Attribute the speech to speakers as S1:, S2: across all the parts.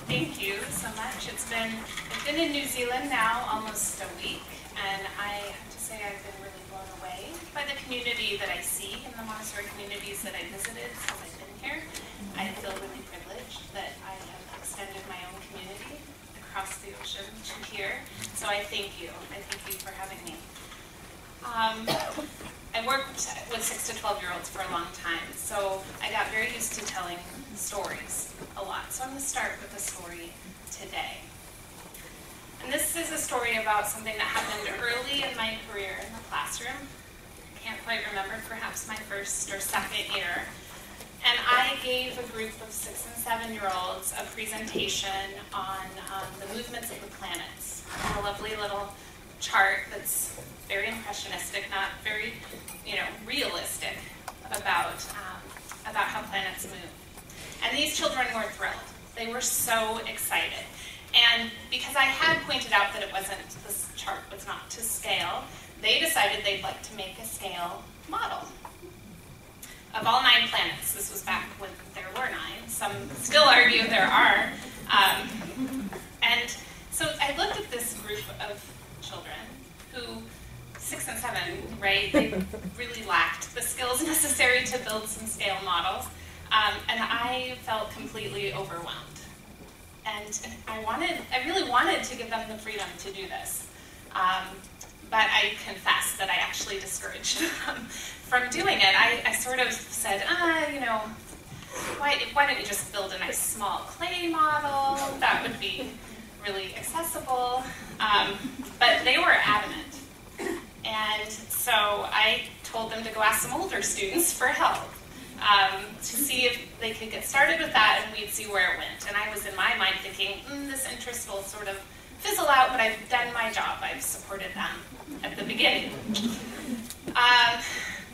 S1: Thank you so much. I've been in New Zealand now almost a week, and I have to say I've been really blown away by the community that I see in the Montessori communities that I visited since I've been here. I feel really privileged that I have extended my own community across the ocean to here. So I thank you. I thank you for having me. I worked with 6 to 12-year-olds for a long time, so I got very used to telling stories a lot. So I'm going to start with a story today. And this is a story about something that happened early in my career in the classroom. I can't quite remember, perhaps my first or second year. And I gave a group of 6 and 7-year-olds a presentation on the movements of the planets. A lovely little chart that's very impressionistic, not very, realistic about how planets move. And these children were thrilled. They were so excited. And because I had pointed out that this chart was not to scale, they decided they'd like to make a scale model of all 9 planets. This was back when there were 9. Some still argue there are. And so I looked at this group of children who, 6 and 7, right, they really lacked the skills necessary to build some scale models. And I felt completely overwhelmed. And I really wanted to give them the freedom to do this. But I confess that I actually discouraged them from doing it. I sort of said, why don't you just build a nice small clay model? That would be really accessible. But they were adamant. And so I told them to go ask some older students for help to see if they could get started with that, and we'd see where it went. And I was in my mind thinking, this interest will sort of fizzle out, but I've done my job. I've supported them at the beginning.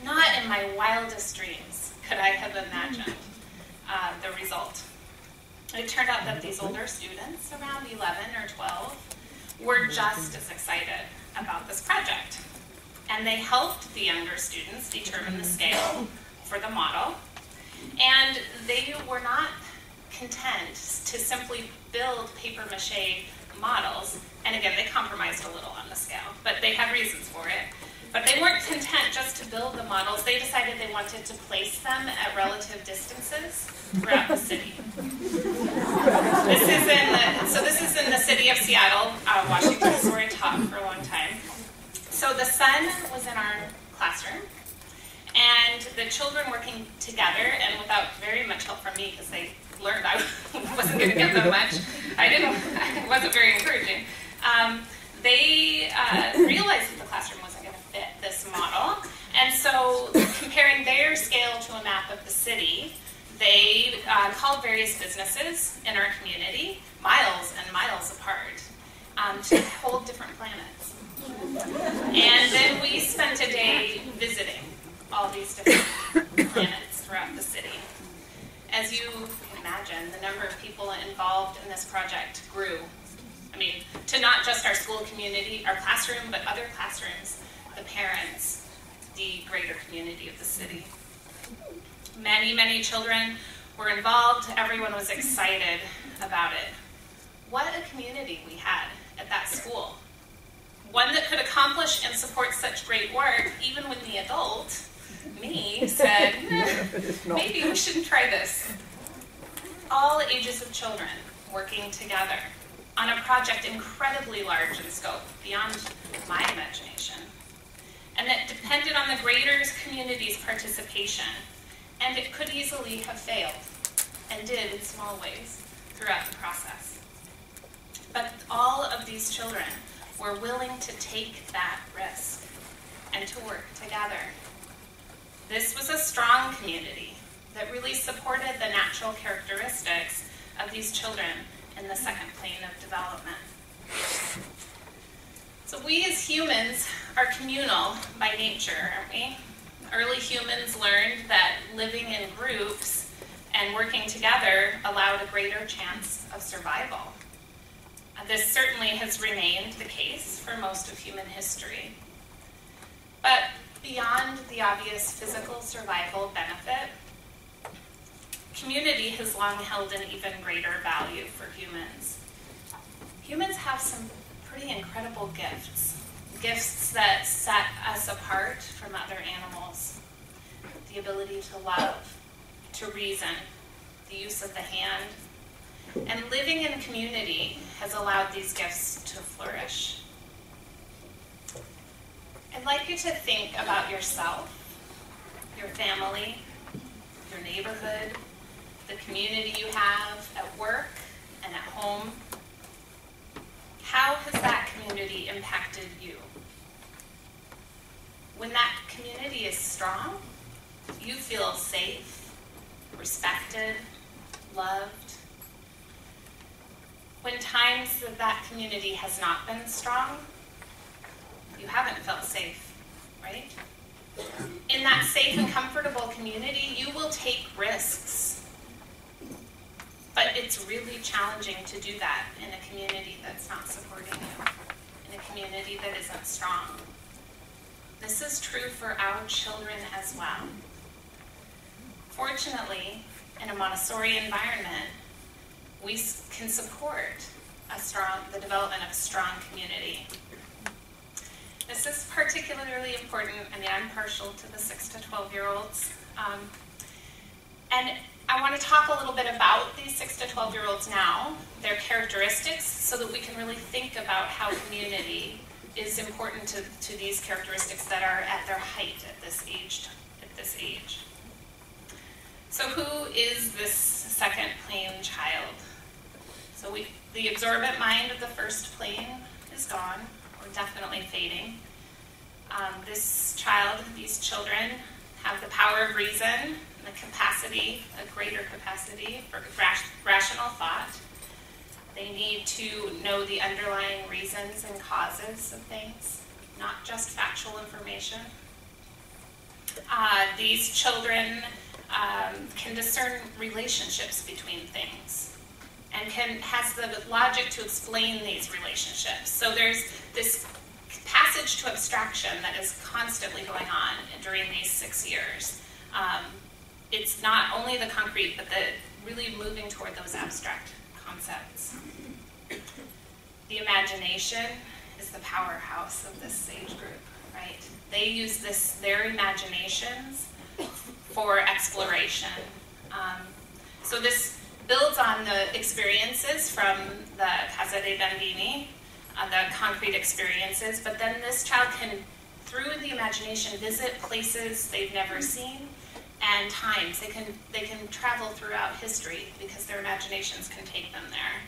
S1: Not in my wildest dreams could I have imagined the result. It turned out that these older students, around 11 or 12, were just as excited about this project. And they helped the younger students determine the scale for the model. And they were not content to simply build paper-mache models. And again, they compromised a little on the scale, but they had reasons for it. But they weren't content just to build the models. They decided they wanted to place them at relative distances throughout the city. This is in the city of Seattle, Washington, where I taught for a long time. So the sun was in our classroom, and the children working together, and without very much help from me, because they learned I wasn't going to give them much. It wasn't very encouraging. They realized that the classroom wasn't going to fit this model, and so comparing their scale to a map of the city, they called various businesses in our community, miles and miles apart, to hold different planets. And then we spent a day visiting all these different planets throughout the city. As you can imagine, the number of people involved in this project grew. I mean, to not just our school community, our classroom, but other classrooms, the parents, the greater community of the city. Many, many children were involved. Everyone was excited about it. What a community we had at that school. One that could accomplish and support such great work, even when the adult, me, said, maybe we shouldn't try this. All ages of children working together on a project incredibly large in scope, beyond my imagination. And it depended on the greater community's participation. And it could easily have failed, and did in small ways throughout the process. But all of these children were willing to take that risk and to work together. This was a strong community that really supported the natural characteristics of these children in the second plane of development. So we as humans are communal by nature, aren't we? Early humans learned that living in groups and working together allowed a greater chance of survival. This certainly has remained the case for most of human history. But beyond the obvious physical survival benefit, community has long held an even greater value for humans. some pretty incredible gifts. Gifts that set us apart from other animals. The ability to love, to reason, the use of the hand. And living in community has allowed these gifts to flourish. I'd like you to think about yourself, your family, your neighborhood, the community you have at work and at home. How has that community impacted you? When that community is strong, you feel safe, respected, loved. When times that community has not been strong, you haven't felt safe, right? In that safe and comfortable community, you will take risks. But it's really challenging to do that in a community that's not supporting you, in a community that isn't strong. This is true for our children as well. Fortunately, in a Montessori environment, we can support the development of a strong community. This is particularly important. I mean, I'm partial to the 6 to 12-year-olds. And I want to talk a little bit about these 6 to 12-year-olds now, their characteristics, so that we can really think about how community is important to these characteristics that are at their height at this age. So who is this second plane child? So the absorbent mind of the first plane is gone, or definitely fading. These children have the power of reason and the capacity, a greater capacity for rational thought. They need to know the underlying reasons and causes of things, not just factual information. These children can discern relationships between things and has the logic to explain these relationships. So there's this passage to abstraction that is constantly going on during these 6 years. It's not only the concrete, but really moving toward those abstract concepts. The imagination is the powerhouse of this age group, right? They use their imaginations for exploration. So this builds on the experiences from the Casa dei Bambini, the concrete experiences, but then this child can, through the imagination, visit places they've never seen and times. They can travel throughout history because their imaginations can take them there.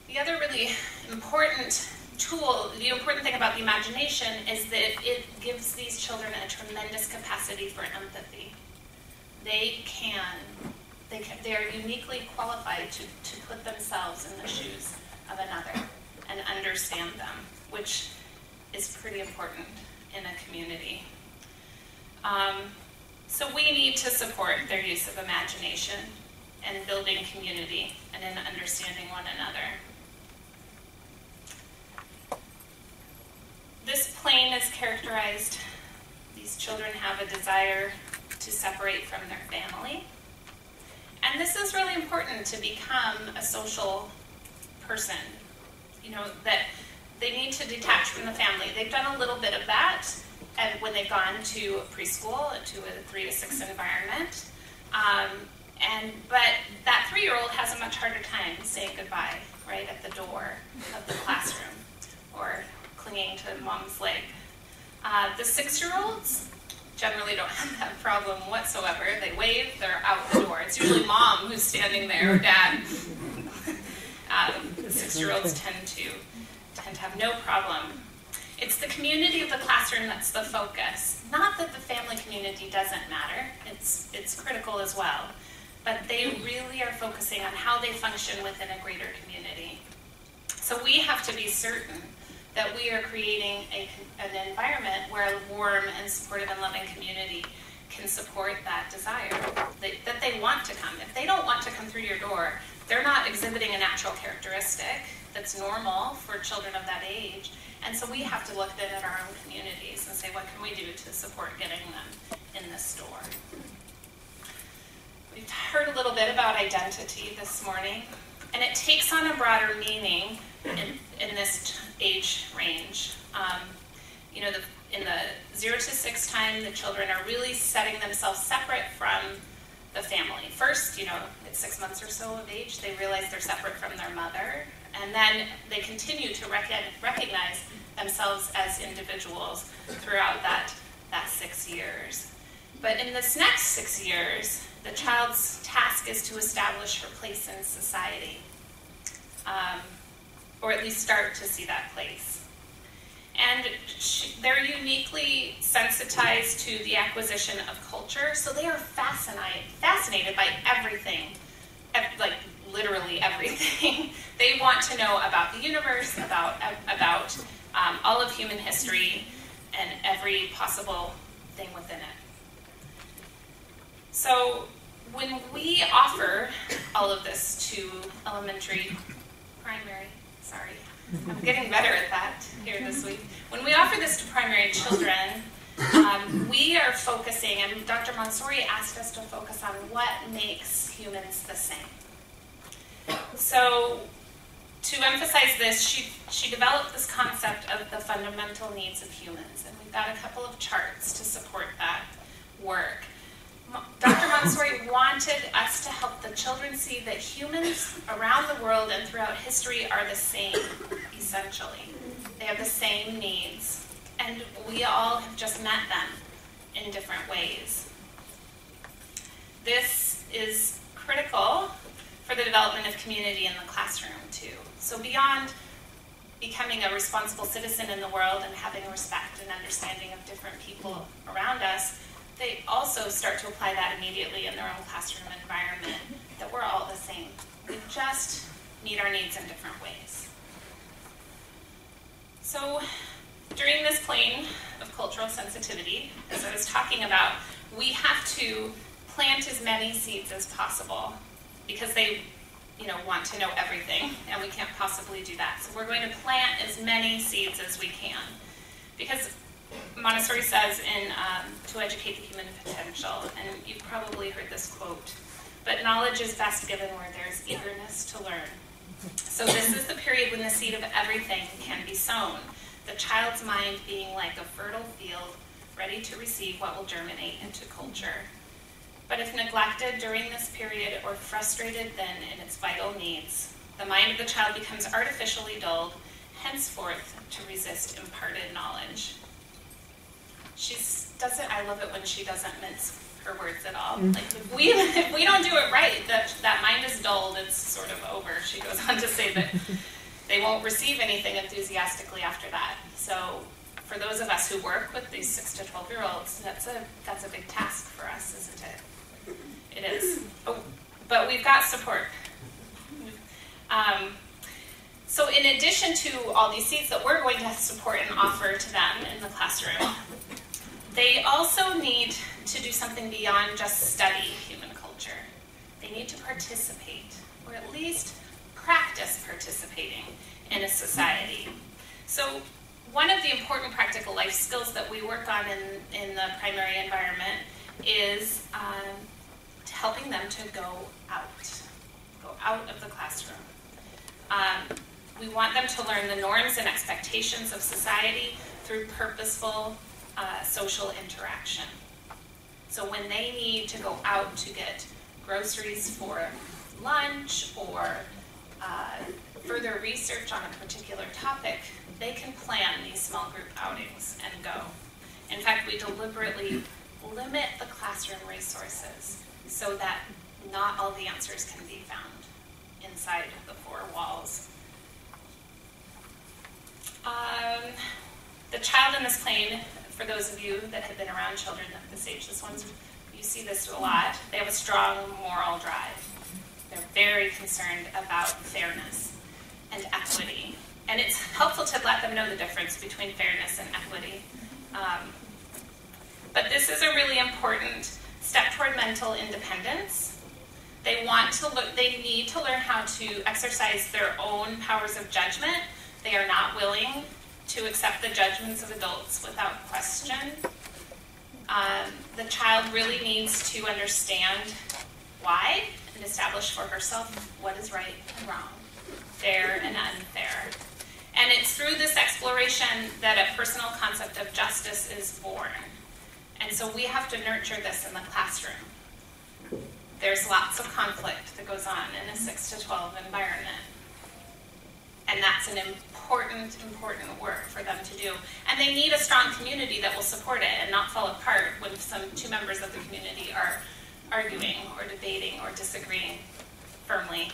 S1: The other really important tool, the important thing about the imagination is that it gives these children a tremendous capacity for empathy. They are uniquely qualified to put themselves in the shoes of another and understand them, which is pretty important in a community. So we need to support their use of imagination and building community and in understanding one another. This plane is characterized, these children have a desire to separate from their family. And this is really important to become a social person. You know, that they need to detach from the family. They've done a little bit of that when they've gone to preschool, to a 3 to 6 environment. But that 3-year-old has a much harder time saying goodbye right at the door of the classroom or clinging to mom's leg. The 6-year-olds generally don't have that problem whatsoever. They wave, they're out the door. It's usually mom who's standing there, or dad. The 6-year-olds tend to have no problem. It's the community of the classroom that's the focus. Not that the family community doesn't matter. It's critical as well. But they really are focusing on how they function within a greater community. So we have to be certain that we are creating an environment where a warm and supportive and loving community can support that desire, that they want to come. If they don't want to come through your door, they're not exhibiting a natural characteristic that's normal for children of that age. And so we have to look then at our own communities and say, what can we do to support getting them in this door? We've heard a little bit about identity this morning. And it takes on a broader meaning in this age range. You know, in the 0 to 6 time, the children are really setting themselves separate from the family. First, you know, at 6 months or so of age, they realize they're separate from their mother, and then they continue to recognize themselves as individuals throughout that 6 years. But in this next 6 years, the child's task is to establish her place in society, or at least start to see that place. And they're uniquely sensitized to the acquisition of culture, so they are fascinated by everything, like literally everything. They want to know about the universe, about all of human history, and every possible thing within it. So when we offer all of this to I'm getting better at that here this week. When we offer this to primary children, we are focusing, and Dr. Mansouri asked us to focus on what makes humans the same. So to emphasize this, she developed this concept of the fundamental needs of humans, and we've got a couple of charts to support that work. Dr. Mansouri wanted us to help the children see that humans around the world and throughout history are the same, essentially. They have the same needs, and we all have just met them in different ways. This is critical for the development of community in the classroom, too. So beyond becoming a responsible citizen in the world and having respect and understanding of different people around us, they also start to apply that immediately in their own classroom environment, that we're all the same. We just meet our needs in different ways. So during this plane of cultural sensitivity, as I was talking about, we have to plant as many seeds as possible because they want to know everything, and we can't possibly do that. So we're going to plant as many seeds as we can, because Montessori says in To Educate the Human Potential, and you've probably heard this quote, but knowledge is best given where there's eagerness to learn. So this is the period when the seed of everything can be sown, the child's mind being like a fertile field ready to receive what will germinate into culture. But if neglected during this period or frustrated then in its vital needs, the mind of the child becomes artificially dulled, henceforth to resist imparted knowledge. I love it when she doesn't mince her words at all. Like if we don't do it right, that mind is dulled, it's sort of over. She goes on to say that they won't receive anything enthusiastically after that. So for those of us who work with these 6 to 12-year-olds, that's a big task for us, isn't it? It is. Oh, but we've got support. So in addition to all these seeds that we're going to support and offer to them in the classroom, they also need to do something beyond just study human culture. They need to participate, or at least practice participating in a society. So one of the important practical life skills that we work on in the primary environment is helping them to go out of the classroom. We want them to learn the norms and expectations of society through purposeful social interaction. So when they need to go out to get groceries for lunch or further research on a particular topic, they can plan these small group outings and go. In fact, we deliberately limit the classroom resources so that not all the answers can be found inside the 4 walls. The child in this plane, for those of you that have been around children at this age, you see this a lot. They have a strong moral drive. They're very concerned about fairness and equity. And it's helpful to let them know the difference between fairness and equity. But this is a really important step toward mental independence. They need to learn how to exercise their own powers of judgment. They are not willing to accept the judgments of adults without question. The child really needs to understand why and establish for herself what is right and wrong, fair and unfair. And it's through this exploration that a personal concept of justice is born. And so we have to nurture this in the classroom. There's lots of conflict that goes on in a 6 to 12 environment. And that's an important work for them to do. And they need a strong community that will support it and not fall apart when two members of the community are arguing or debating or disagreeing firmly.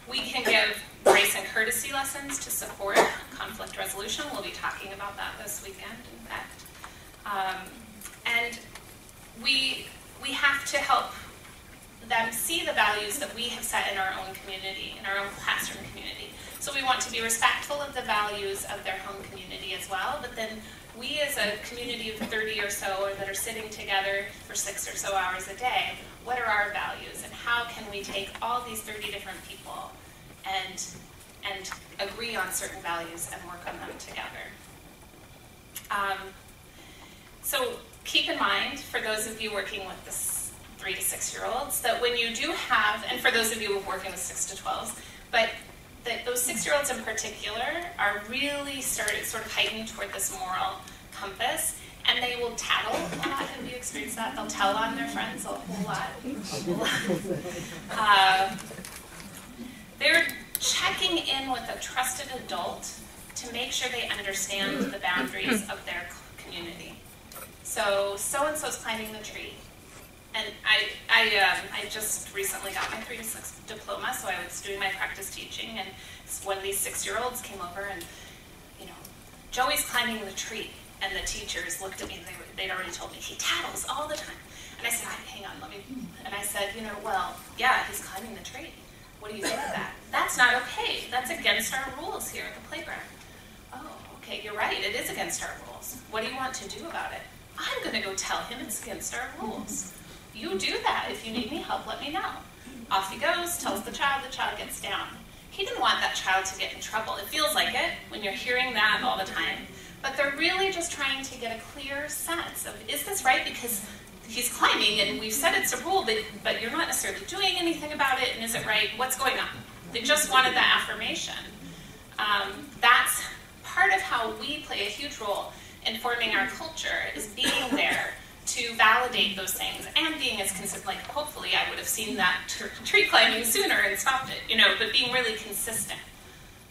S1: We can give grace and courtesy lessons to support conflict resolution. We'll be talking about that this weekend, in fact. And we have to help them see the values that we have set in our own community, in our own classroom community. So we want to be respectful of the values of their home community as well, but then we as a community of 30 or so that are sitting together for 6 or so hours a day, what are our values and how can we take all these 30 different people and agree on certain values and work on them together. So keep in mind, for those of you working with this 3 to 6-year-olds, that when you do have, and for those of you who are working with 6 to 12s, but that those 6-year-olds in particular are really sort of heightened toward this moral compass, and they will tattle a lot. Have you experienced that? They'll tell on their friends a whole lot. They're checking in with a trusted adult to make sure they understand the boundaries of their community. So-and-so's climbing the tree. And I just recently got my 3 to 6 diploma, so I was doing my practice teaching, and one of these 6-year-olds came over and, Joey's climbing the tree. And the teachers looked at me, and they'd already told me, he tattles all the time. And I said, hang on, and I said, well, yeah, he's climbing the tree. What do you think of that? That's not okay. That's against our rules here at the playground. Oh, okay, you're right, it is against our rules. What do you want to do about it? I'm going to go tell him it's against our rules. You do that. If you need any help, let me know. Off he goes, tells the child gets down. He didn't want that child to get in trouble. It feels like it when you're hearing that all the time. But they're really just trying to get a clear sense of, is this right? Because he's climbing, and we've said it's a rule, but you're not necessarily doing anything about it, and is it right? What's going on? They just wanted that affirmation. That's part of how we play a huge role in forming our culture, is being there to validate those things and being as consistent. Like, hopefully I would have seen that tree climbing sooner and stopped it, but being really consistent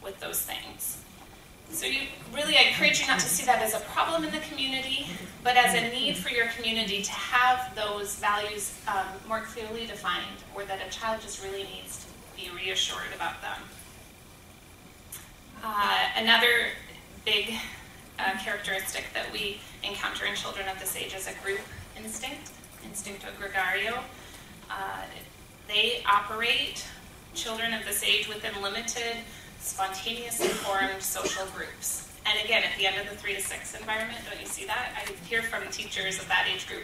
S1: with those things. So I encourage you not to see that as a problem in the community, but as a need for your community to have those values more clearly defined, or that a child just really needs to be reassured about them. Another big characteristic that we encounter in children of this age is a group instinct, instincto gregario. They operate, children of this age, within limited, spontaneously formed social groups. And again, at the end of the 3 to 6 environment, don't you see that? I hear from teachers of that age group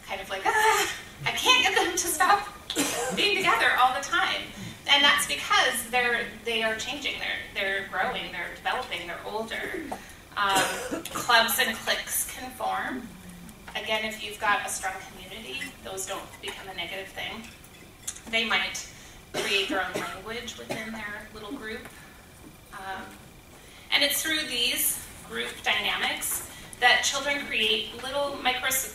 S1: kind of like, I can't get them to stop being together all the time. And that's because they are changing, they're growing, they're developing, they're older. Clubs and cliques can form. Again, if you've got a strong community, those don't become a negative thing. They might create their own language within their little group. And it's through these group dynamics that children create little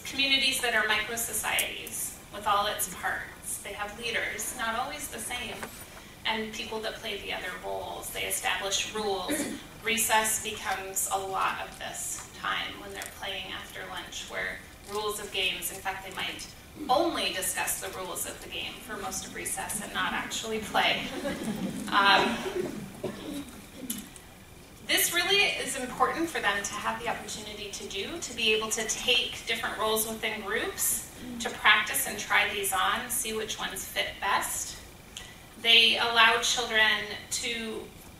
S1: communities that are micro-societies with all its parts. They have leaders, not always the same, and people that play the other roles. They establish rules. Recess becomes a lot of this time when they're playing after lunch, where rules of games, in fact, they might only discuss the rules of the game for most of recess and not actually play. This really is important for them to have the opportunity to do, to be able to take different roles within groups, to practice and try these on, see which ones fit best. They allow children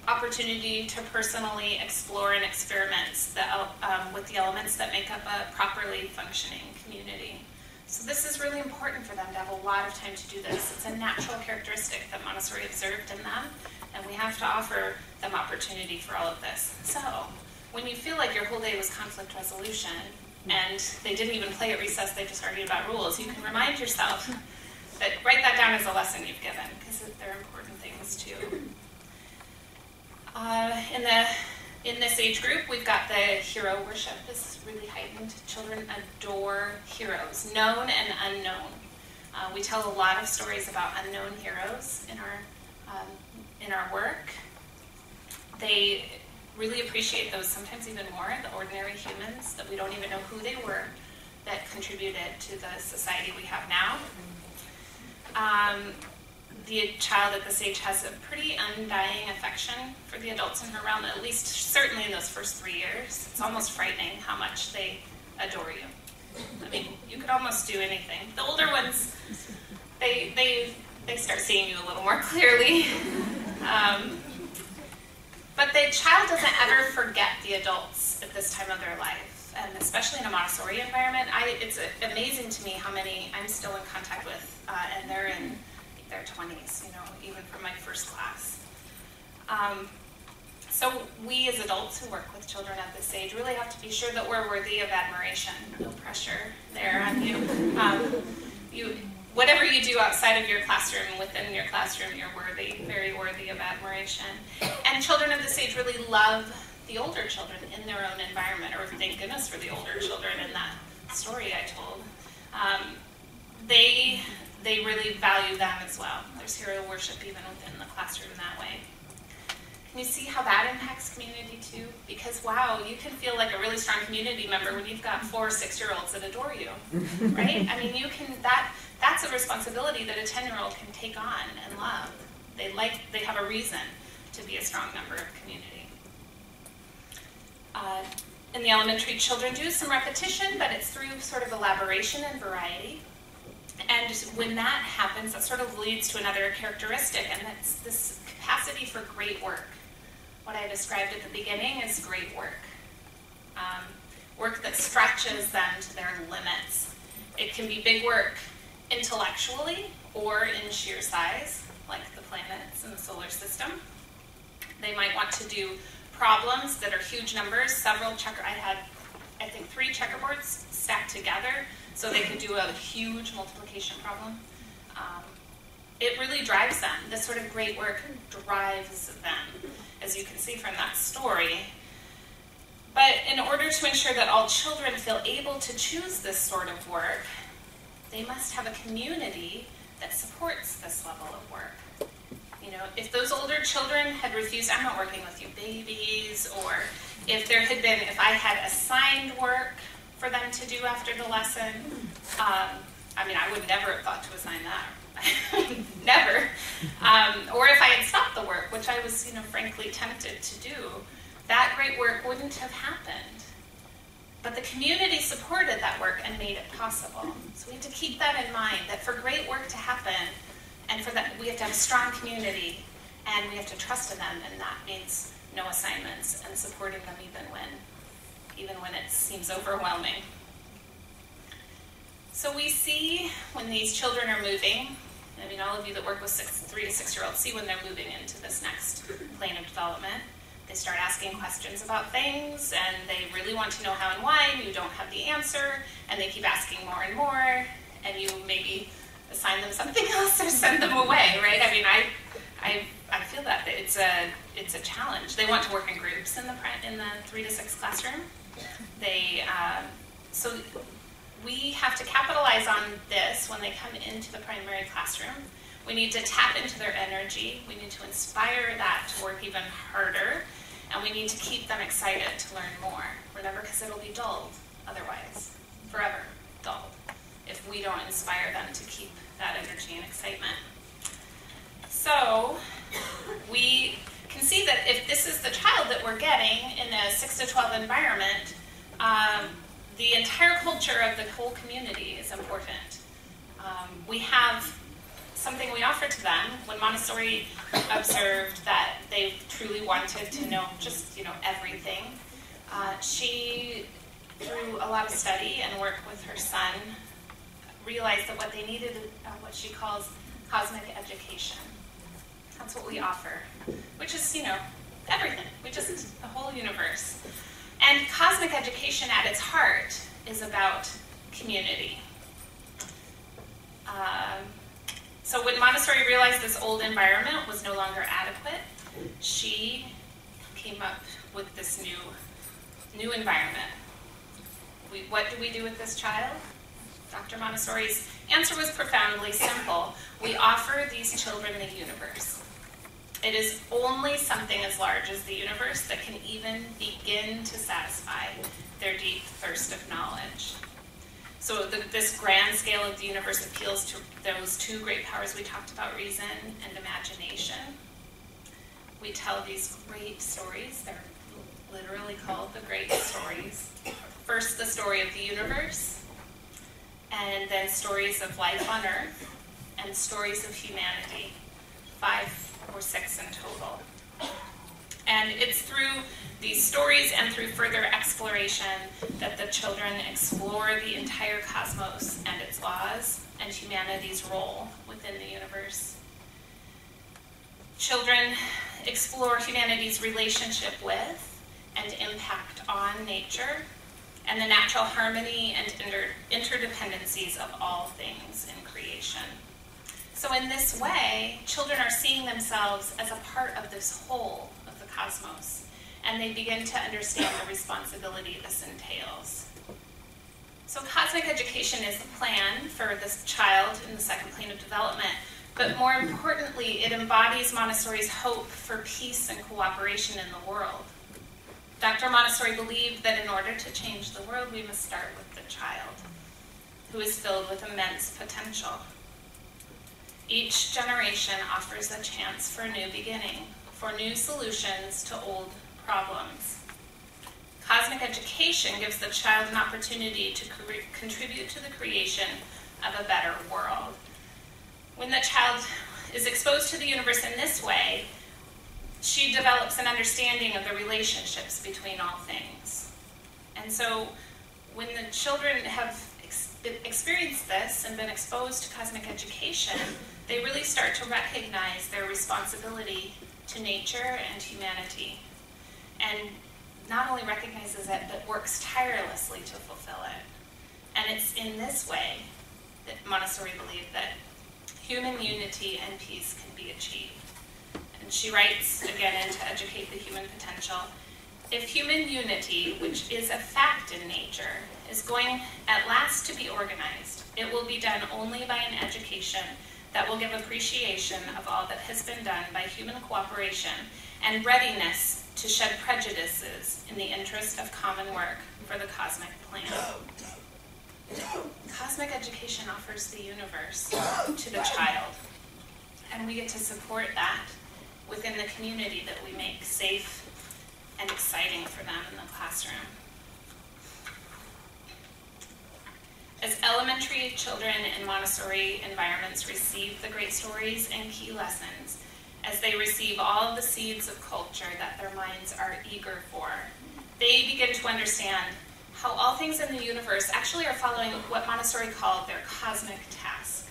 S1: opportunity to personally explore and experiment with the elements that make up a properly functioning community. So this is really important for them to have a lot of time to do this. It's a natural characteristic that Montessori observed in them, and we have to offer them opportunity for all of this. So when you feel like your whole day was conflict resolution, and they didn't even play at recess, they just argued about rules, you can remind yourself, But write that down as a lesson you've given, because they're important things too. In this age group, we've got the hero worship is really heightened. Children adore heroes, known and unknown. We tell a lot of stories about unknown heroes in our work. They really appreciate those, sometimes even more, the ordinary humans that we don't even know who they were that contributed to the society we have now. The child at this age has a pretty undying affection for the adults in her realm, at least certainly in those first 3 years. It's almost frightening how much they adore you. I mean, you could almost do anything. The older ones, they start seeing you a little more clearly. But the child doesn't ever forget the adults at this time of their life, and especially in a Montessori environment. It's amazing to me how many I'm still in contact with, and they're in their 20s, even from my first class. So we as adults who work with children at this age really have to be sure that we're worthy of admiration. No pressure there on you. Whatever you do outside of your classroom, within your classroom, you're worthy, very worthy of admiration. And children of this age really love the older children in their own environment, or thank goodness for the older children in that story I told. They really value them as well. There's hero worship even within the classroom that way. Can you see how that impacts community too? Because wow, you can feel like a really strong community member when you've got 4 or 6-year-olds that adore you, right? I mean, that's a responsibility that a 10-year-old can take on and love. They have a reason to be a strong member of community. In the elementary, children do some repetition, but it's through sort of elaboration and variety. And when that happens, that sort of leads to another characteristic, and that's this capacity for great work. What I described at the beginning is great work. Work that stretches them to their limits. It can be big work intellectually or in sheer size, like the planets in the solar system. They might want to do problems that are huge numbers. I had, I think, 3 checkerboards stacked together so they could do a huge multiplication problem. It really drives them. This sort of great work drives them, as you can see from that story. But in order to ensure that all children feel able to choose this sort of work, they must have a community that supports this level of work. If those older children had refused, I'm not working with you babies, or if I had assigned work for them to do after the lesson, I would never have thought to assign that. Never. Or if I had stopped the work, which I was, frankly tempted to do, that great work wouldn't have happened. But the community supported that work and made it possible. So we have to keep that in mind, that for great work to happen, and for that we have to have a strong community, and we have to trust in them, and that means no assignments and supporting them even when it seems overwhelming. So we see when these children are moving, all of you that work with 3 to 6-year-olds see when they're moving into this next plane of development. They start asking questions about things, and they really want to know how and why, and you don't have the answer, and they keep asking more and more, and you maybe assign them something else or send them away, right? I feel that it's a challenge. They want to work in groups in the 3 to 6 classroom. So we have to capitalize on this when they come into the primary classroom. We need to tap into their energy. We need to inspire that to work even harder. And we need to keep them excited to learn more. Remember, because it'll be dulled otherwise. Forever dulled. If we don't inspire them to keep that energy and excitement. So we can see that if this is the child that we're getting in a 6 to 12 environment, the entire culture of the whole community is important. We have something we offer to them. When Montessori observed that they truly wanted to know just, everything, she, through a lot of study and work with her son, realized that what they needed, what she calls cosmic education. That's what we offer, which is, everything. The whole universe. And cosmic education at its heart is about community. So when Montessori realized this old environment was no longer adequate, she came up with this new environment. What do we do with this child? Dr. Montessori's answer was profoundly simple. We offer these children the universe. It is only something as large as the universe that can even begin to satisfy their deep thirst of knowledge. So this grand scale of the universe appeals to those two great powers we talked about, reason and imagination. We tell these great stories. They're literally called the great stories. First, the story of the universe, and then stories of life on Earth, and stories of humanity, 5 or 6 in total. And it's through these stories and through further exploration that the children explore the entire cosmos and its laws and humanity's role within the universe. Children explore humanity's relationship with and impact on nature and the natural harmony and interdependencies of all things in creation. So in this way, children are seeing themselves as a part of this whole of the cosmos, and they begin to understand the responsibility this entails. So cosmic education is the plan for this child in the second plane of development, but more importantly, it embodies Montessori's hope for peace and cooperation in the world. Dr. Montessori believed that in order to change the world, we must start with the child, who is filled with immense potential. Each generation offers a chance for a new beginning, for new solutions to old problems. Cosmic education gives the child an opportunity to contribute to the creation of a better world. When the child is exposed to the universe in this way, she develops an understanding of the relationships between all things. And so when the children have experienced this and been exposed to cosmic education, they really start to recognize their responsibility to nature and humanity. And not only recognizes it, but works tirelessly to fulfill it. And it's in this way that Montessori believed that human unity and peace can be achieved. And she writes, again, in To Educate the Human Potential, if human unity, which is a fact in nature, is going at last to be organized, it will be done only by an education that will give appreciation of all that has been done by human cooperation and readiness to shed prejudices in the interest of common work for the cosmic plan. Cosmic education offers the universe to the child, and we get to support that within the community that we make safe and exciting for them in the classroom. As elementary children in Montessori environments receive the great stories and key lessons, as they receive all of the seeds of culture that their minds are eager for, they begin to understand how all things in the universe actually are following what Montessori called their cosmic task.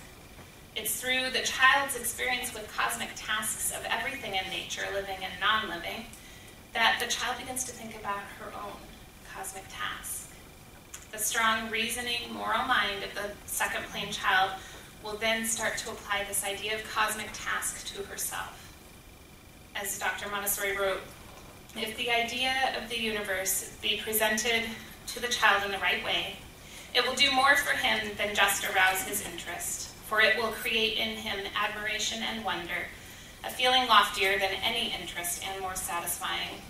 S1: It's through the child's experience with cosmic tasks of everything in nature, living and non-living, that the child begins to think about her own cosmic task. The strong reasoning, moral mind of the second plane child will then start to apply this idea of cosmic task to herself. As Dr. Montessori wrote, if the idea of the universe be presented to the child in the right way, it will do more for him than just arouse his interest, for it will create in him admiration and wonder, a feeling loftier than any interest and more satisfying.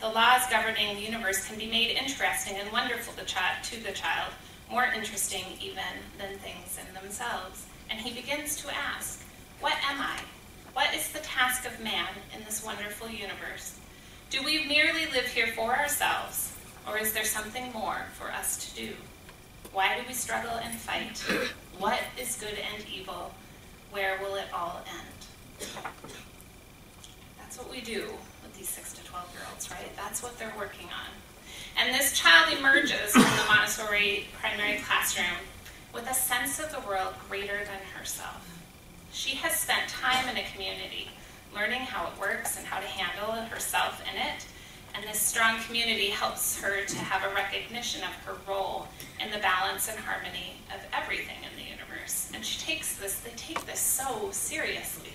S1: The laws governing the universe can be made interesting and wonderful to the child, more interesting even than things in themselves. And he begins to ask, what am I? What is the task of man in this wonderful universe? Do we merely live here for ourselves, or is there something more for us to do? Why do we struggle and fight? What is good and evil? Where will it all end? That's what we do with these 6 to 12-year-olds, right? That's what they're working on. And this child emerges from the Montessori primary classroom with a sense of the world greater than herself. She has spent time in a community, learning how it works and how to handle herself in it, And this strong community helps her to have a recognition of her role in the balance and harmony of everything in the universe. And they take this so seriously.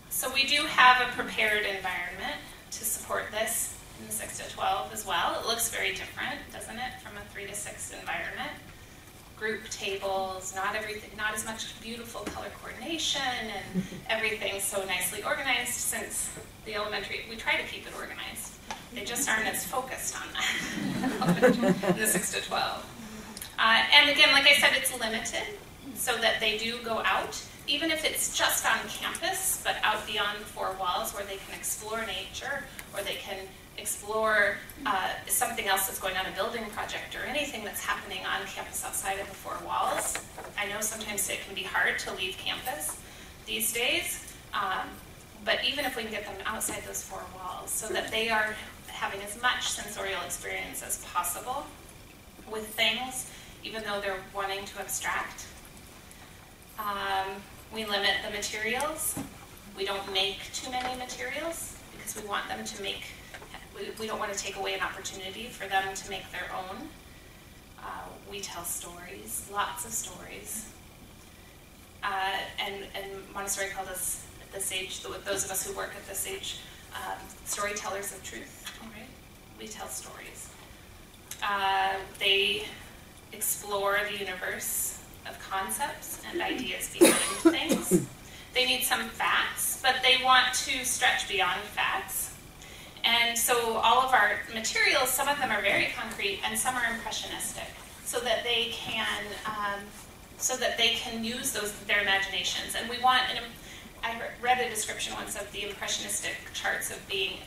S1: So we do have a prepared environment to support this in the 6 to 12 as well. It looks very different, doesn't it, from a 3 to 6 environment. Group tables, not as much beautiful color coordination, and everything so nicely organized, since the elementary, we try to keep it organized. They just aren't as focused on that in the 6 to 12. And again, like I said, it's limited so that they do go out, even if it's just on campus, but out beyond the 4 walls where they can explore nature, or they can explore something else that's going on, a building project, or anything that's happening on campus outside of the 4 walls. I know sometimes it can be hard to leave campus these days, but even if we can get them outside those 4 walls so that they are having as much sensorial experience as possible with things, even though they're wanting to abstract. We limit the materials. We don't make too many materials because we want them to make, we don't want to take away an opportunity for them to make their own. We tell stories, lots of stories. And Montessori called us at the Sage, those of us who work at the Sage, storytellers of truth, right? We tell stories. They explore the universe of concepts and ideas behind things. They need some facts, but they want to stretch beyond facts. And so all of our materials, some of them are very concrete and some are impressionistic, so that they can use their imaginations. And we want, I read a description once of the impressionistic charts of being,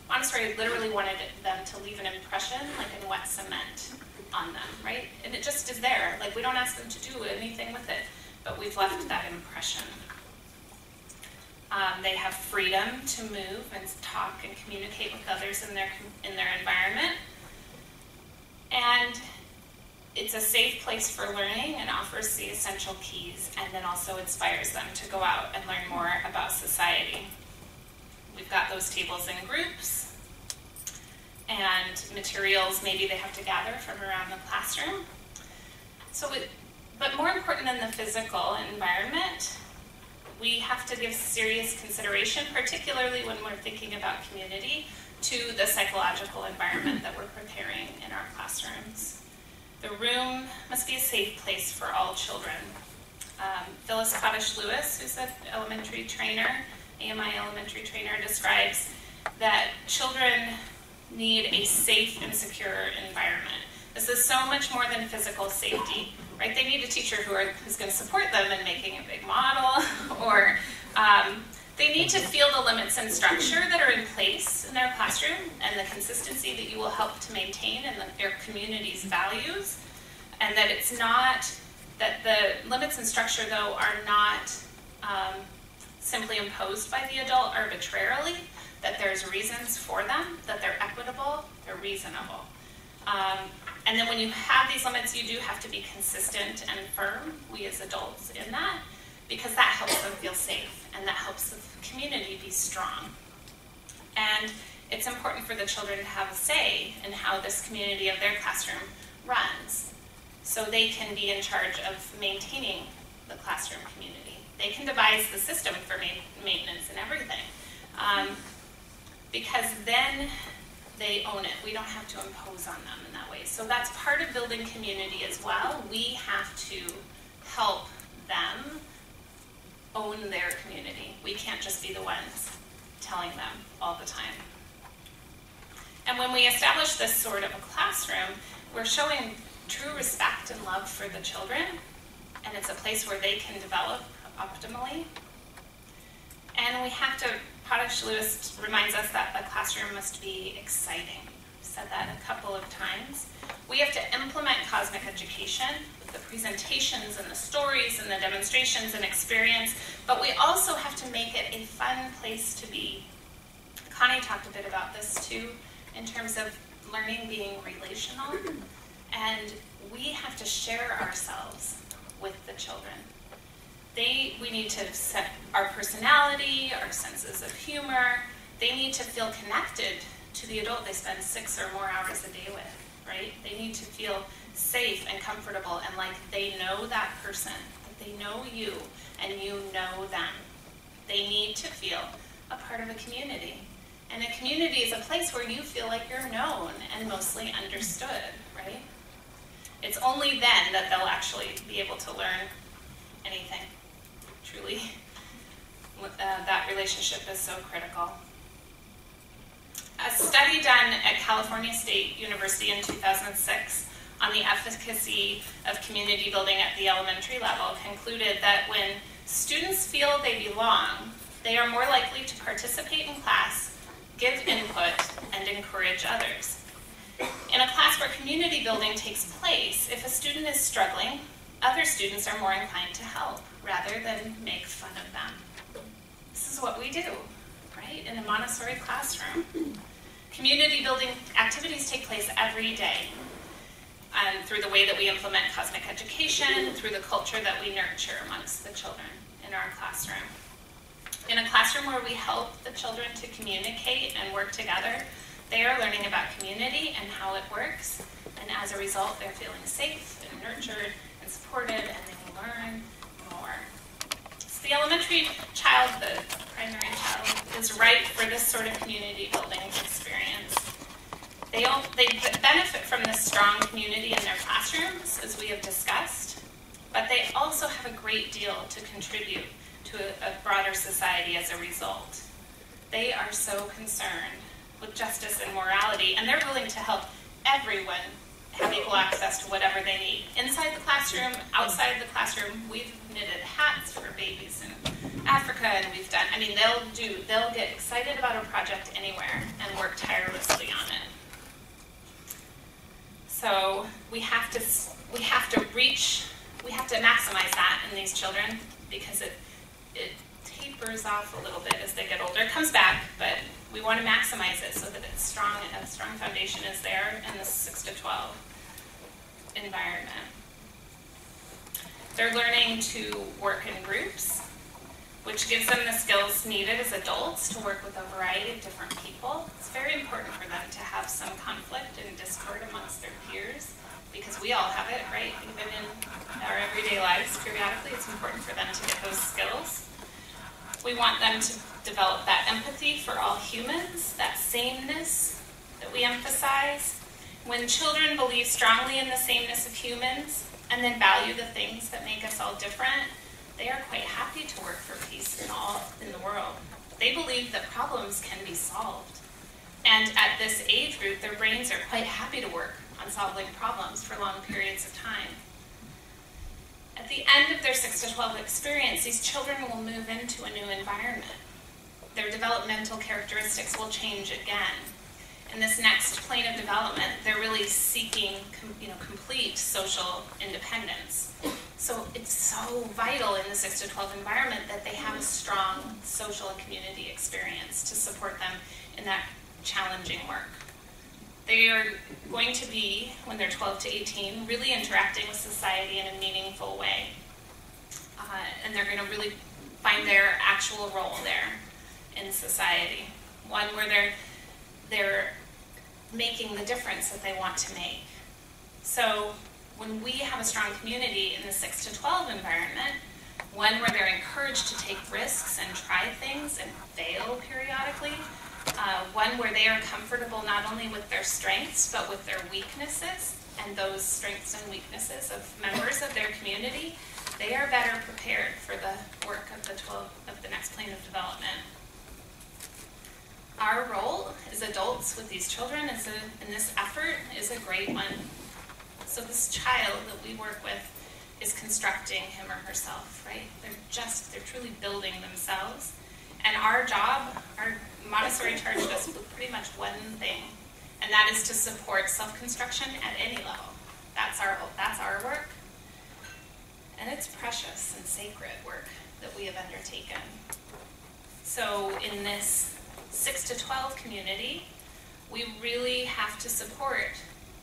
S1: Montessori literally wanted them to leave an impression like in wet cement on them, right? And it just is there. Like, we don't ask them to do anything with it, but we've left that impression. They have freedom to move and talk and communicate with others in their environment. And it's a safe place for learning and offers the essential keys, and then also inspires them to go out and learn more about society. We've got those tables in groups, and materials maybe they have to gather from around the classroom. But more important than the physical environment, we have to give serious consideration, particularly when we're thinking about community, to the psychological environment that we're preparing in our classrooms. The room must be a safe place for all children. Phyllis Kaddish-Lewis, who's an elementary trainer, AMI elementary trainer, describes that children need a safe and secure environment. This is so much more than physical safety, right? They need a teacher who's going to support them in making a big model, or they need to feel the limits and structure that are in place in their classroom, and the consistency that you will help to maintain, and their community's values, and that it's not, that the limits and structure, though, are not simply imposed by the adult arbitrarily, that there's reasons for them, that they're equitable, they're reasonable. And then when you have these limits, you do have to be consistent and firm, we as adults, in that, because that helps them feel safe, and that helps the community be strong. And it's important for the children to have a say in how this community of their classroom runs, so they can be in charge of maintaining the classroom community. They can devise the system for maintenance and everything. Because then they own it. We don't have to impose on them in that way. So that's part of building community as well. We have to help them own their community. We can't just be the ones telling them all the time. And when we establish this sort of a classroom, we're showing true respect and love for the children, and it's a place where they can develop optimally. And we have to, Kaddish-Lewis reminds us that the classroom must be exciting. I've said that a couple of times. We have to implement cosmic education, the presentations and the stories and the demonstrations and experience, but we also have to make it a fun place to be. Connie talked a bit about this too, in terms of learning being relational, and we have to share ourselves with the children. We need to set our personality, our senses of humor, They need to feel connected to the adult they spend 6 or more hours a day with, right? They need to feel safe and comfortable and like they know that person, that they know you and you know them. They need to feel a part of a community. And a community is a place where you feel like you're known and mostly understood, right? It's only then that they'll actually be able to learn anything, truly. That relationship is so critical. A study done at California State University in 2006 on the efficacy of community building at the elementary level concluded that when students feel they belong, they are more likely to participate in class, give input, and encourage others. In a class where community building takes place, if a student is struggling, other students are more inclined to help rather than make fun of them. This is what we do, right, in a Montessori classroom. Community building activities take place every day through the way that we implement cosmic education, through the culture that we nurture amongst the children in our classroom. In a classroom where we help the children to communicate and work together, they are learning about community and how it works, and as a result, they're feeling safe and nurtured and supported, and they will learn more. So the elementary child, the primary child, is ripe for this sort of community building experience. They benefit from this strong community in their classrooms, as we have discussed, but they also have a great deal to contribute to a broader society as a result. They are so concerned with justice and morality, and they're willing to help everyone have equal access to whatever they need. Inside the classroom, outside the classroom, we've knitted hats for babies in Africa, and we've done, they'll get excited about a project anywhere and work tirelessly on it. So we have to maximize that in these children because it tapers off a little bit as they get older. It comes back, but we want to maximize it so that it's strong, a strong foundation is there in the 6 to 12 environment. They're learning to work in groups, which gives them the skills needed as adults to work with a variety of different people. It's very important for them to have some conflict and discord amongst their peers, because we all have it, right? Even in our everyday lives, periodically, it's important for them to get those skills. We want them to develop that empathy for all humans, that sameness that we emphasize. When children believe strongly in the sameness of humans and then value the things that make us all different, they are quite happy to work for peace in the world. They believe that problems can be solved. And at this age group, their brains are quite happy to work on solving problems for long periods of time. At the end of their 6 to 12 experience, these children will move into a new environment. Their developmental characteristics will change again. In this next plane of development, they're really seeking complete social independence. So it's so vital in the 6 to 12 environment that they have a strong social and community experience to support them in that challenging work. They are going to be, when they're 12 to 18, really interacting with society in a meaningful way. And they're going to really find their actual role there in society. One where they're making the difference that they want to make. So when we have a strong community in the 6 to 12 environment, one where they're encouraged to take risks and try things and fail periodically, one where they are comfortable not only with their strengths, but with their weaknesses, and those strengths and weaknesses of members of their community, they are better prepared for the work of the next plane of development. Our role as adults with these children in this effort is a great one. So this child that we work with is constructing him or herself, right? They're truly building themselves. And our job, our Montessori charged us with pretty much one thing, and that is to support self-construction at any level. That's our work. And it's precious and sacred work that we have undertaken. So in this 6 to 12 community, we really have to support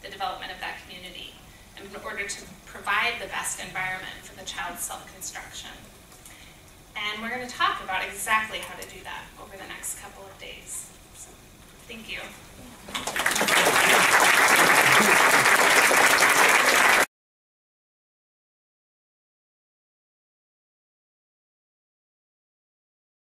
S1: the development of that community in order to provide the best environment for the child's self-construction. And we're going to talk about exactly how to do that over the next couple of days. So, thank you.